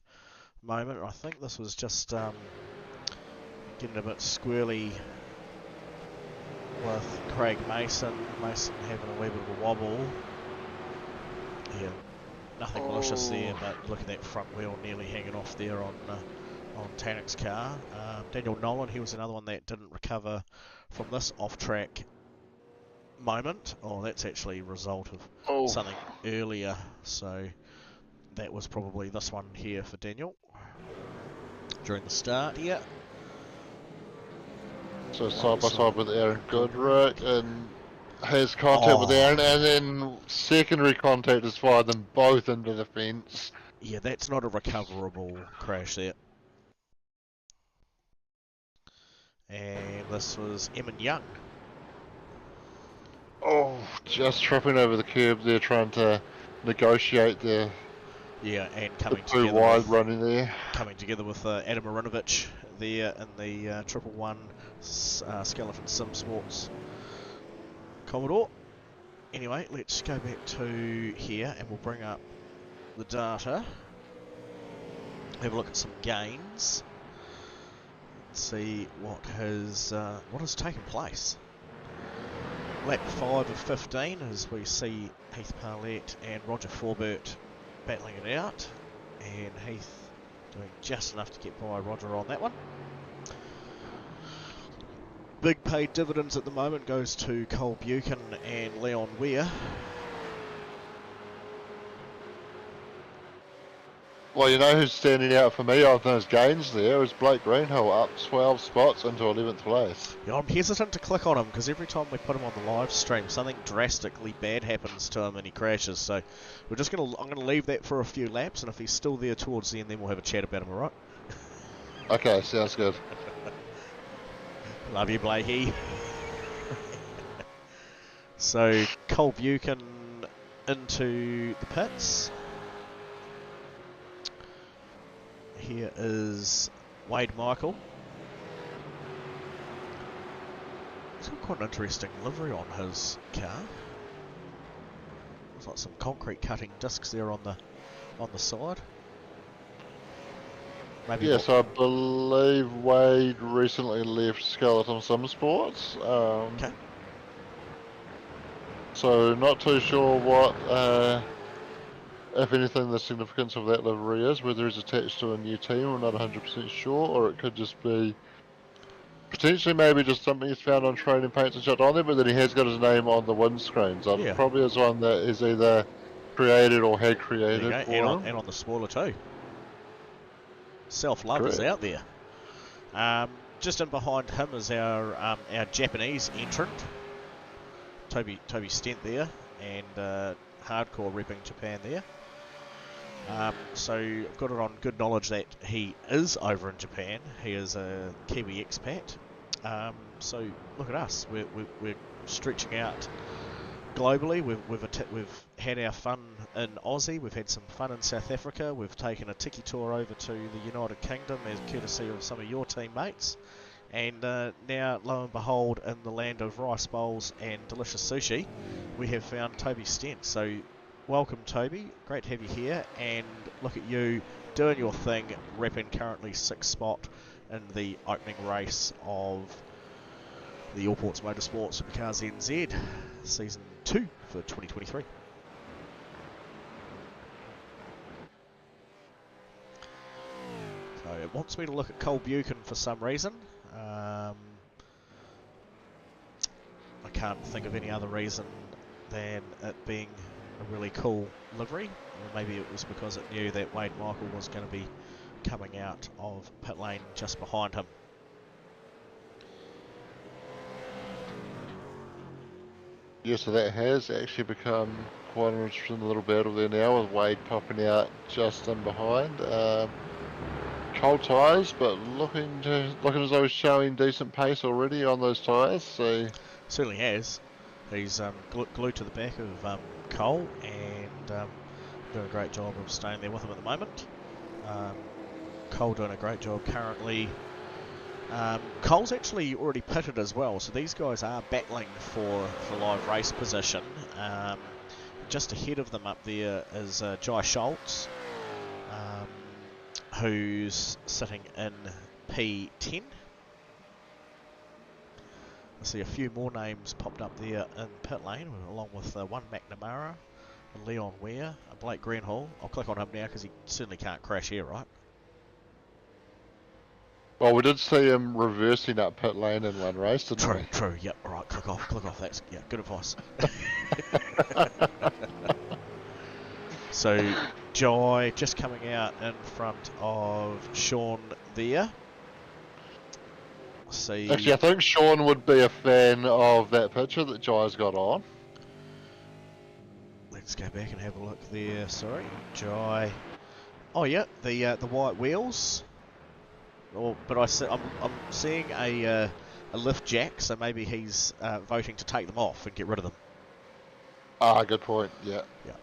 moment. I think this was just getting a bit squirrely with Craig Mason. Mason having a wee bit of a wobble. Yeah, nothing malicious there, but look at that front wheel nearly hanging off there on Tannock's car. Daniel Nolan, he was another one that didn't recover from this off-track moment. Oh, that's actually a result of something earlier, so that was probably this one here for Daniel during the start here. So side by side with Aaron Goodrick, and has contact with Aaron, and then secondary contact has fired them both into the fence. Yeah, that's not a recoverable crash there. And this was Eamon Young. Oh, just tripping over the curb there, trying to negotiate the and coming too together wide with running there. Adam Marinovich there in the 111 Skeleton Sim Sports Commodore. Anyway, let's go back to here and we'll bring up the data. Have a look at some gains. See what has taken place. Lap 5 of 15 as we see Heath Parlett and Roger Forbert battling it out, and Heath doing just enough to get by Roger on that one. Big paid dividends at the moment goes to Cole Buchan and Leon Weir. Well, you know who's standing out for me on those gains there is Blake Greenhill, up 12 spots into 11th place. Yeah, I'm hesitant to click on him because every time we put him on the live stream, something drastically bad happens to him and he crashes. So I'm gonna leave that for a few laps, and if he's still there towards the end, then we'll have a chat about him. All right? Okay, sounds good. Love you, Blakey. So Cole Buchan into the pits. Here is Wade Michael. He's got quite an interesting livery on his car. Looks like some concrete cutting discs there on the side. Maybe yes, I believe Wade recently left Skeleton Sim Sports. Okay. So not too sure what, if anything, the significance of that livery is, whether he's attached to a new team, we're not 100% sure, or it could just be potentially maybe just something he's found on training paints and shut on there, but then he has got his name on the windscreen, so it probably is one that is either created or had created for him. And on the spoiler too. Self-love is out there. Just in behind him is our Japanese entrant, Toby Stent there, and Hardcore repping Japan there. So I've got it on good knowledge that he is over in Japan. He is a Kiwi expat. So look at us. We're stretching out globally. We've had our fun in Aussie. We've had some fun in South Africa. We've taken a tiki tour over to the United Kingdom as courtesy of some of your teammates. And now, lo and behold, in the land of rice bowls and delicious sushi, we have found Toby Stent. So welcome, Toby. Great to have you here. And look at you doing your thing, repping currently 6th spot in the opening race of the All Ports Motorsport SuperCars NZ Season 2 for 2023. So it wants me to look at Cole Buchan for some reason. I can't think of any other reason than it being a really cool livery. Or maybe it was because it knew that Wade Michael was going to be coming out of pit lane just behind him. Yeah, so that has actually become quite an interesting little battle there now, with Wade popping out just in behind. Cold tyres, but looking as though he's showing decent pace already on those tyres. So Certainly has. He's glued to the back of Cole and doing a great job of staying there with him at the moment. Cole doing a great job currently. Cole's actually already pitted as well, so these guys are battling for live race position. Just ahead of them up there is Jai Schultz, who's sitting in P10. I see a few more names popped up there in pit lane, along with one McNamara, Leon Ware, Blake Greenhall. I'll click on him now because he certainly can't crash here, right? well, we did see him reversing up pit lane in one race, didn't we? True, yep, alright, click off, that's, yeah, good advice. So, Jai just coming out in front of Sean there. See. Actually, I think Sean would be a fan of that picture that Jai's got on. Let's go back and have a look there, sorry. Jai. Oh yeah, the white wheels. Oh, but I'm seeing a lift jack, so maybe he's voting to take them off and get rid of them. Ah, good point. Yeah. Yeah.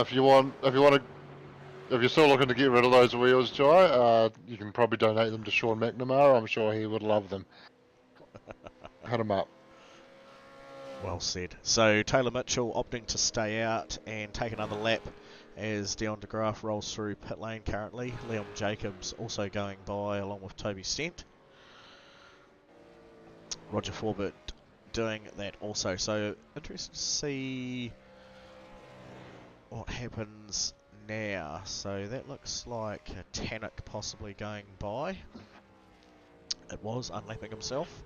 If you're still looking to get rid of those wheels, Jai, you can probably donate them to Sean McNamara. I'm sure he would love them. Hit him up. Well said. So Taylor Mitchell opting to stay out and take another lap as Dion de Graaf rolls through pit lane currently. Leon Jacobs also going by along with Toby Stent. Roger Forbett doing that also. So interested to see what happens now. So that looks like a Tannock possibly going by. It was unlapping himself.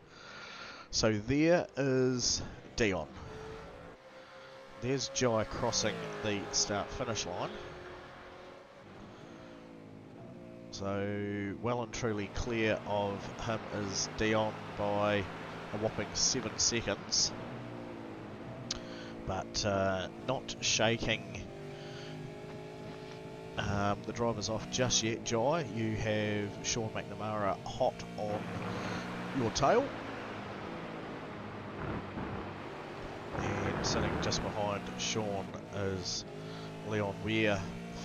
So there is Dion. There's Jai crossing the start-finish line. So well and truly clear of him is Dion by a whopping 7 seconds. But not shaking the drivers off just yet. Jai, you have Sean McNamara hot on your tail. And sitting just behind Sean is Leon Ware,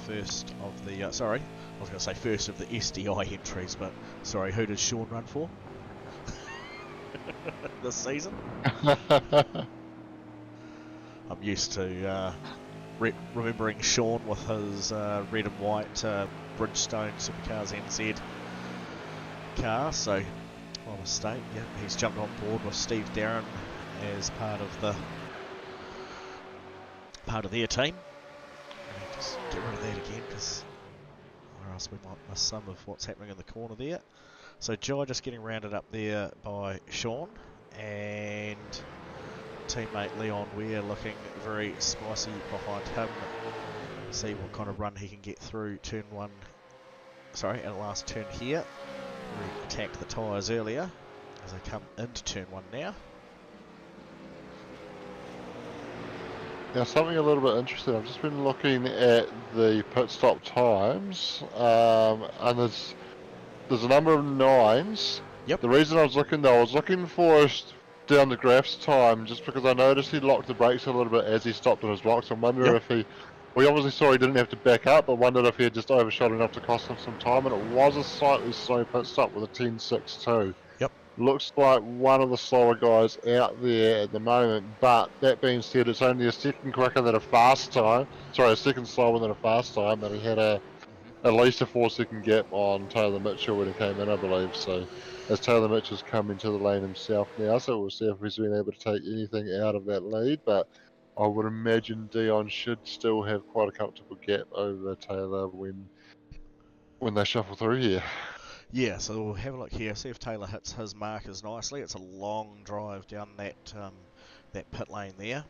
first of the, sorry, I was going to say first of the SDI entries, but sorry, who does Sean run for this season? I'm used to remembering Sean with his red and white Bridgestone SuperCars NZ car, so my mistake. Yeah, he's jumped on board with Steve Darren as part of their team. Just get rid of that again, because or else we might miss some of what's happening in the corner there. So Jai just getting rounded up there by Sean, and teammate Leon Ware looking very spicy behind him. See what kind of run he can get through turn one. Sorry, at the last turn here. We attacked the tyres earlier as they come into turn one now. Now, something a little bit interesting. I've just been looking at the pit stop times, and there's a number of 9s. Yep. The reason I was looking for down the Graph's time, just because I noticed he locked the brakes a little bit as he stopped on his blocks. I'm wondering if we obviously saw he didn't have to back up, but wondered if he had just overshot enough to cost him some time, and it was a slightly slow pit stop with a 10.62. Yep. Looks like one of the slower guys out there at the moment, but that being said, it's only a second quicker than a fast time. Sorry, a second slower than a fast time, but he had at least a 4-second gap on Taylor Mitchell when he came in, I believe. So as Taylor Mitchell's come into the lane himself now, so we'll see if he's been able to take anything out of that lead, but I would imagine Dion should still have quite a comfortable gap over Taylor when they shuffle through here. Yeah, so we'll have a look here, see if Taylor hits his markers nicely. It's a long drive down that pit lane there.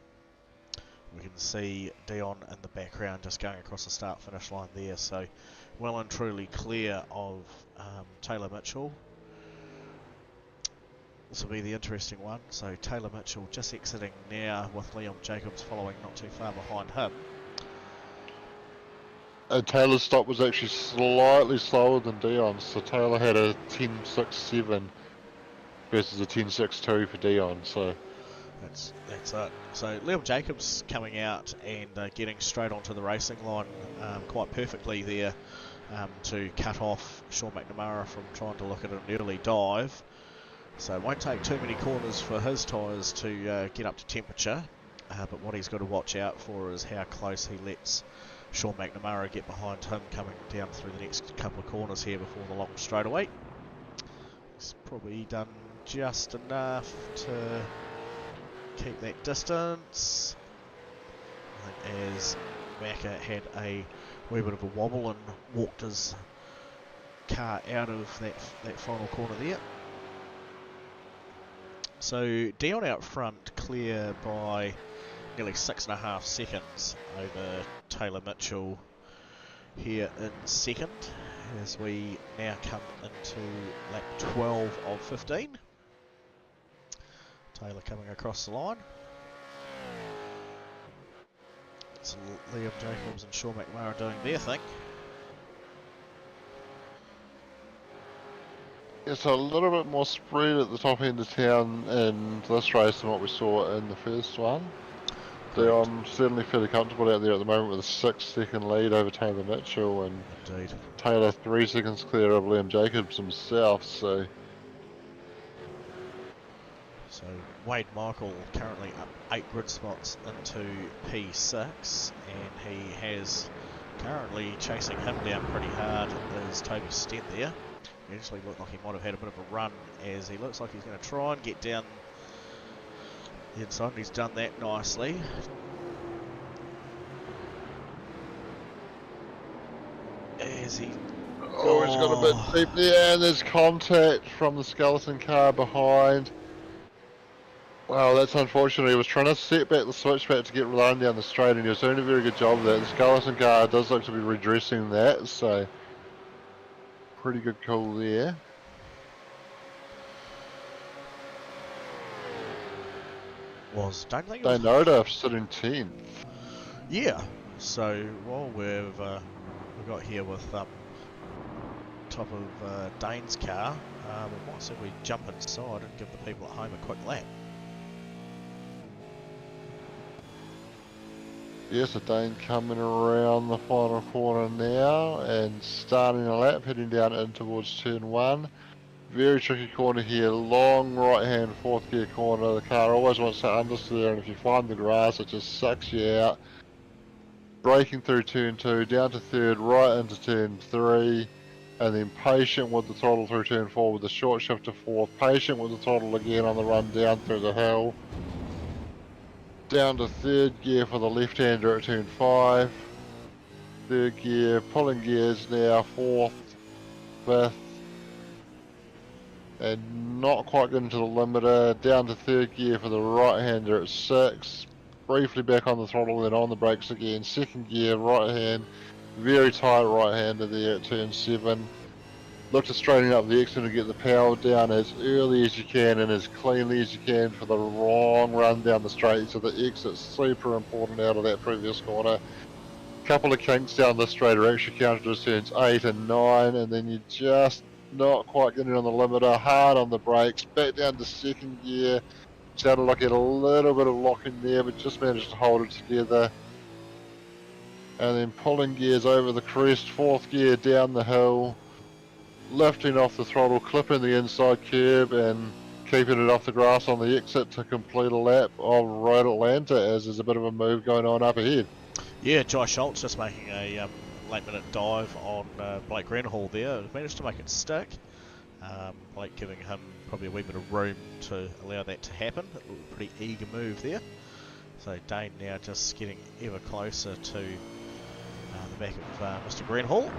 We can see Dion in the background just going across the start-finish line there, so well and truly clear of Taylor Mitchell. This will be the interesting one. So Taylor Mitchell just exiting now with Liam Jacobs following not too far behind him. Taylor's stop was actually slightly slower than Dion's, so Taylor had a 10.67 versus a 10.62 for Dion. So that's it. So Liam Jacobs coming out and getting straight onto the racing line quite perfectly there to cut off Sean McNamara from trying to look at an early dive. So it won't take too many corners for his tyres to get up to temperature, but what he's got to watch out for is how close he lets Sean McNamara get behind him coming down through the next couple of corners here before the long straightaway. He's probably done just enough to keep that distance. I think as Macca had a wee bit of a wobble and walked his car out of that final corner there. So Dion out front, clear by nearly 6.5 seconds over Taylor Mitchell here in second, as we now come into lap 12 of 15. Taylor coming across the line. It's Liam Jacobs and Sean McNamara doing their thing. it's a little bit more spread at the top end of town in this race than what we saw in the first one. I'm certainly fairly comfortable out there at the moment with a 6-second lead over Taylor Mitchell, and Indeed. Taylor 3 seconds clear of Liam Jacobs himself. So Wade Michael currently up 8 grid spots into P6, and he has currently chasing him down pretty hard is Toby Stent there. He actually looked like he might have had a bit of a run, as he looks like he's going to try and get down the inside, and he's done that nicely. As he... he's got a bit deep there, and there's contact from the skeleton car behind. Wow, that's unfortunate. He was trying to set back the switchback to get run down the straight, and he was doing a very good job of that. The skeleton car does look to be redressing that, so pretty good call there. Don't think Dane Noda sitting 10th. Yeah, so while we've got here with top of Dane's car, we might see if we jump inside and give the people at home a quick lap. Yes, so Dane coming around the final corner now and starting a lap, heading down in towards turn 1. Very tricky corner here, long right hand 4th gear corner. The car always wants to understeer, and if you find the grass it just sucks you out. Braking through turn 2, down to 3rd, right into turn 3, and then patient with the throttle through turn 4 with the short shift to 4th, patient with the throttle again on the run down through the hill. Down to 3rd gear for the left-hander at turn 5. 3rd gear, pulling gears now, 4th, 5th, and not quite getting to the limiter. Down to 3rd gear for the right-hander at 6. Briefly back on the throttle, then on the brakes again. 2nd gear, right hand, very tight right-hander there at turn 7. Look to straighten up the exit and get the power down as early as you can and as cleanly as you can for the long run down the straight. So the exit's super important out of that previous corner. Couple of kinks down the straight are actually counted as turns 8 and 9, and then you just not quite getting on the limiter, hard on the brakes, back down to 2nd gear. Sounded like it had a little bit of lock in there, but just managed to hold it together. And then pulling gears over the crest, 4th gear down the hill. Lifting off the throttle, clipping the inside curb and keeping it off the grass on the exit to complete a lap of Road Atlanta, as there's a bit of a move going on up ahead. Yeah, Jai Schultz just making a late minute dive on Blake Grenhall there. Managed to make it stick. Blake giving him probably a wee bit of room to allow that to happen. A pretty eager move there. So Dane now just getting ever closer to the back of Mr. Grenhall.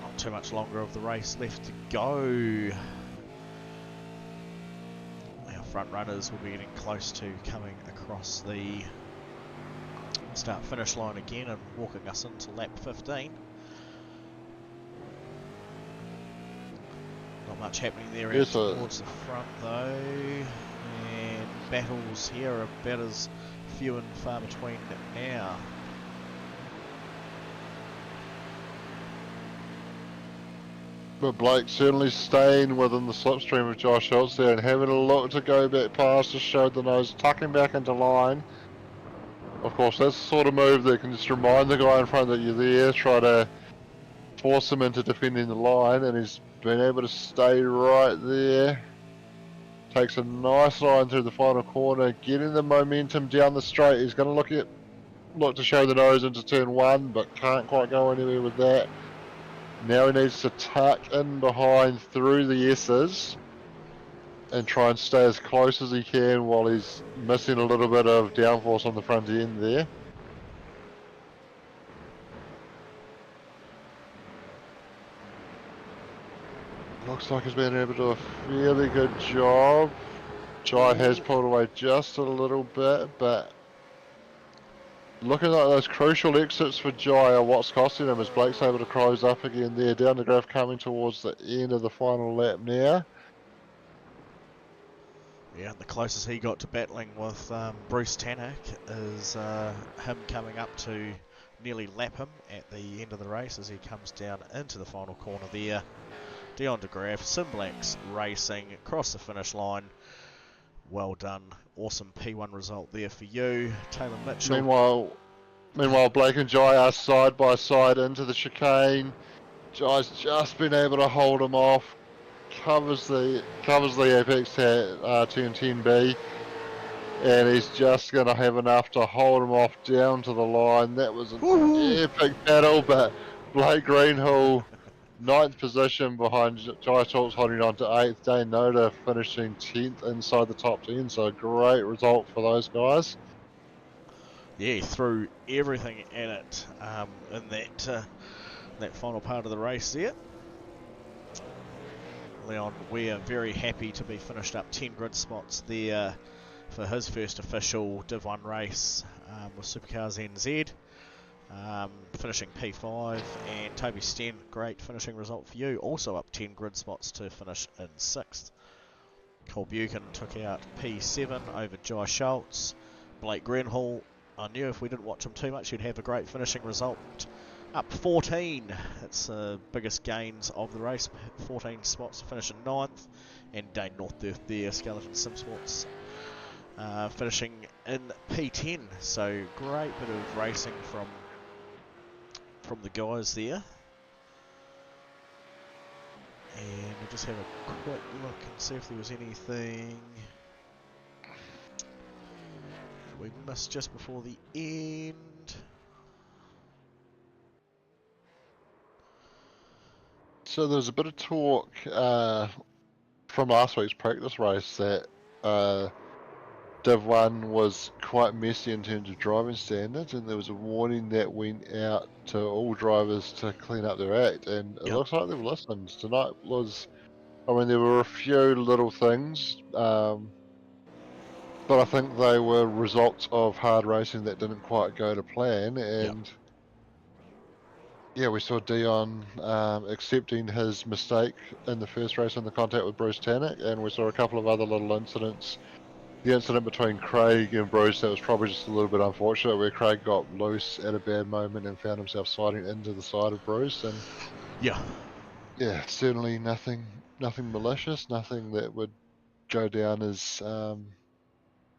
Not too much longer of the race left to go. Our front runners will be getting close to coming across the start-finish line again and walking us into lap 15. Not much happening there out Yes, towards the front though, and battles here are about as few and far between now. but Blake certainly staying within the slipstream of Josh Schultz there and having a look to go back past to show the nose, tucking back into line. Of course, that's the sort of move that can just remind the guy in front that you're there, try to force him into defending the line, and he's been able to stay right there. Takes a nice line through the final corner, getting the momentum down the straight. He's going to look to show the nose into turn one, but can't quite go anywhere with that. Now he needs to tuck in behind through the S's and try and stay as close as he can while he's missing a little bit of downforce on the front end there. Looks like he's been able to do a fairly good job. Jai has pulled away just a little bit, but looking like those crucial exits for Jai are what's costing him as Blake's able to close up again there. Down the graph coming towards the end of the final lap now. Yeah, the closest he got to battling with Bruce Tannock is him coming up to nearly lap him at the end of the race as he comes down into the final corner there. Dion de Graaf, Simblacks Racing across the finish line. Well done. Awesome P1 result there for you. Taylor Mitchell. Meanwhile, Blake and Jai are side by side into the chicane. Jai's just been able to hold him off. Covers the apex at turn 10B, and he's just going to have enough to hold him off down to the line. That was an epic battle, but Blake Greenhill, 9th position behind Jai Schultz, holding on to 8th. Dane Noda finishing 10th inside the top 10, so a great result for those guys. Yeah, he threw everything at it in that final part of the race there. Leon Weir very happy to be finished up 10 grid spots there for his first official Div 1 race with SuperCars NZ, finishing P5, and Toby Sten, great finishing result for you, also up 10 grid spots to finish in 6th. Cole Buchan took out P7 over Jai Schultz. Blake Greenhill, I knew if we didn't watch him too much he'd have a great finishing result. Up 14, that's the biggest gains of the race, 14 spots to finish in 9th, and Dane Northworth there, Skeleton Simsports, finishing in P10, so great bit of racing from the guys there. And we'll just have a quick look and see if there was anything we missed just before the end. So there's a bit of talk from last week's practice race that Div 1 was quite messy in terms of driving standards, and there was a warning that went out to all drivers to clean up their act, and it looks like they've listened. Tonight was, I mean, there were a few little things, but I think they were results of hard racing that didn't quite go to plan, and yeah, we saw Dion accepting his mistake in the first race in the contact with Bruce Tannock, and we saw a couple of other little incidents. The incident between Craig and Bruce, that was probably just a little bit unfortunate, where Craig got loose at a bad moment and found himself sliding into the side of Bruce. And yeah, certainly nothing malicious, nothing that would go down as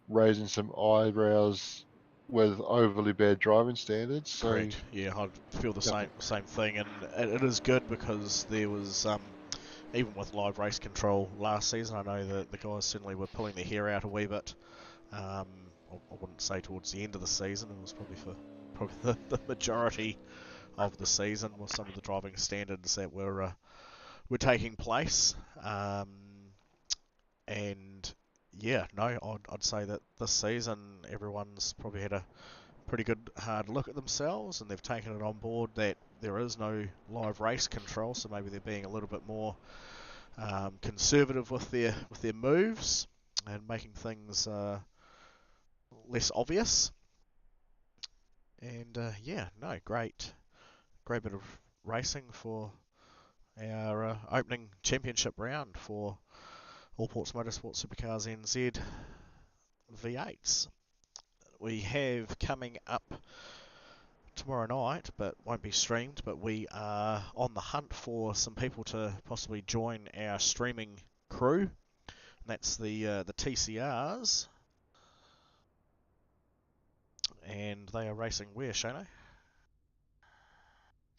raising some eyebrows with overly bad driving standards. So, correct. Yeah, I'd feel the same thing, and it is good because there was even with live race control last season, I know that the guys certainly were pulling their hair out a wee bit. I wouldn't say towards the end of the season, it was probably the majority of the season with some of the driving standards that were taking place. And yeah, no, I'd say that this season everyone's probably had a pretty good hard look at themselves, and they've taken it on board that there is no live race control, so maybe they're being a little bit more conservative with their moves and making things less obvious. And yeah, no, great bit of racing for our opening championship round for All Ports Motorsport SuperCars NZ V8s. We have coming up tomorrow night, but won't be streamed, but we are on the hunt for some people to possibly join our streaming crew. And that's the TCRs, and they are racing where, Shano?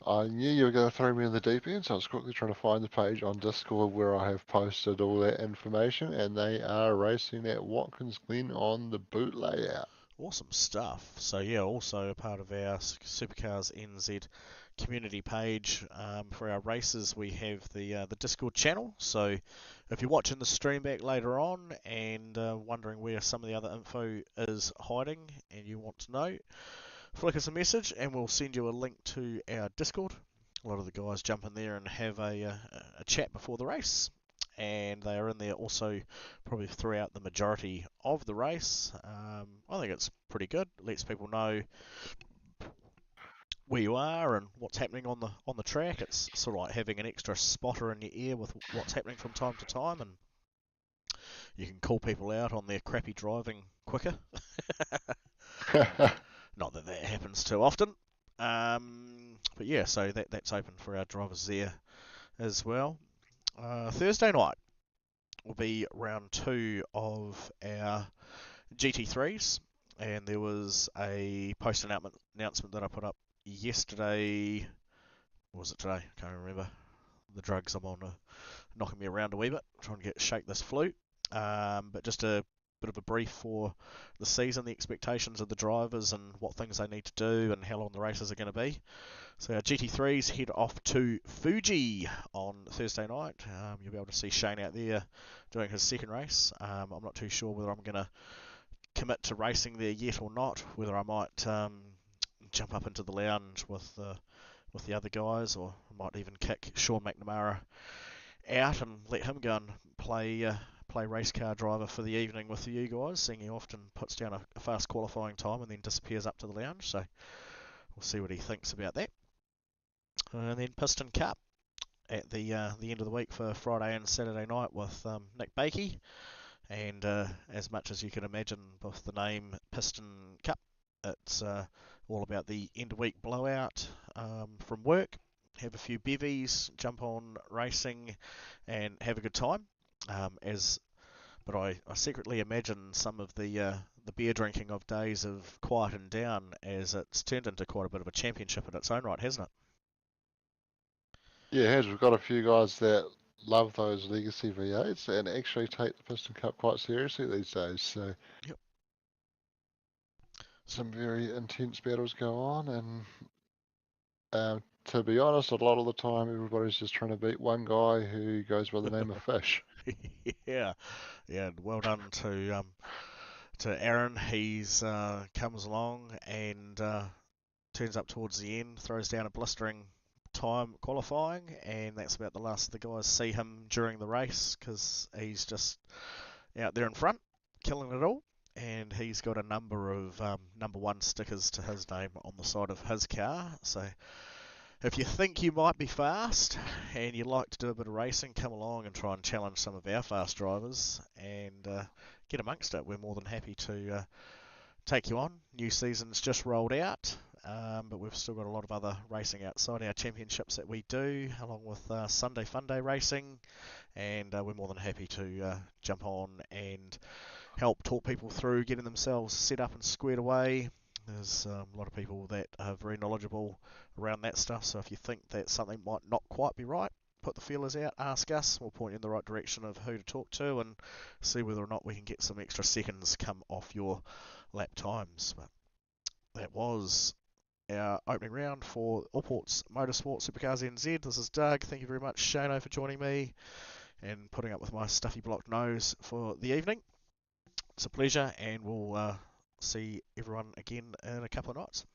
I knew you were going to throw me in the deep end, so I was quickly trying to find the page on Discord where I have posted all that information, and they are racing at Watkins Glen on the boot layout. Awesome stuff. So yeah, also a part of our SuperCars NZ community page for our races, we have the Discord channel. So if you're watching the stream back later on and wondering where some of the other info is hiding and you want to know, flick us a message and we'll send you a link to our Discord. A lot of the guys jump in there and have a chat before the race, and they are in there also probably throughout the majority of the race. I think it's pretty good. It lets people know where you are and what's happening on the track. It's sort of like having an extra spotter in your ear with what's happening from time to time, and you can call people out on their crappy driving quicker. Not that that happens too often. But yeah, so that's open for our drivers there as well. Thursday night will be round 2 of our GT3s, and there was a post announcement that I put up yesterday. Or was it today? I can't remember. The drugs I'm on are knocking me around a wee bit, trying to shake this flu. But just a bit of a brief for the season, the expectations of the drivers and what things they need to do and how long the races are going to be. So our GT3s head off to Fuji on Thursday night. You'll be able to see Shane out there doing his second race. I'm not too sure whether I'm going to commit to racing there yet or not, whether I might jump up into the lounge with the other guys, or I might even kick Sean McNamara out and let him go and play race car driver for the evening with you guys, seeing he often puts down a fast qualifying time and then disappears up to the lounge. So we'll see what he thinks about that. And then Piston Cup at the end of the week for Friday and Saturday night with Nick Bakey. And as much as you can imagine with the name Piston Cup, it's all about the end of week blowout from work. Have a few bevies, jump on racing, and have a good time. But I secretly imagine some of the beer drinking of days have quietened down, as it's turned into quite a bit of a championship in its own right, hasn't it? Yeah, it has. We've got a few guys that love those legacy V8s and actually take the Piston Cup quite seriously these days. So Yep. Some very intense battles go on, and to be honest, a lot of the time everybody's just trying to beat one guy who goes by the name of Fish. Yeah, well done to Aaron. He's comes along and turns up towards the end, throws down a blistering time qualifying, and that's about the last of the guys see him during the race, because he's just out there in front, killing it all. And he's got a number of number 1 stickers to his name on the side of his car. So if you think you might be fast and you'd like to do a bit of racing, come along and try and challenge some of our fast drivers and get amongst it. We're more than happy to take you on. New season's just rolled out, but we've still got a lot of other racing outside our championships that we do, along with Sunday Fun Day racing, and we're more than happy to jump on and help talk people through getting themselves set up and squared away. There's a lot of people that are very knowledgeable around that stuff, so if you think that something might not quite be right, put the feelers out, ask us, we'll point you in the right direction of who to talk to and see whether or not we can get some extra seconds come off your lap times. But that was our opening round for All Ports Motorsport SuperCars NZ. This is Doug. Thank you very much, Shano, for joining me and putting up with my stuffy blocked nose for the evening. It's a pleasure, and we'll see everyone again in a couple of nights.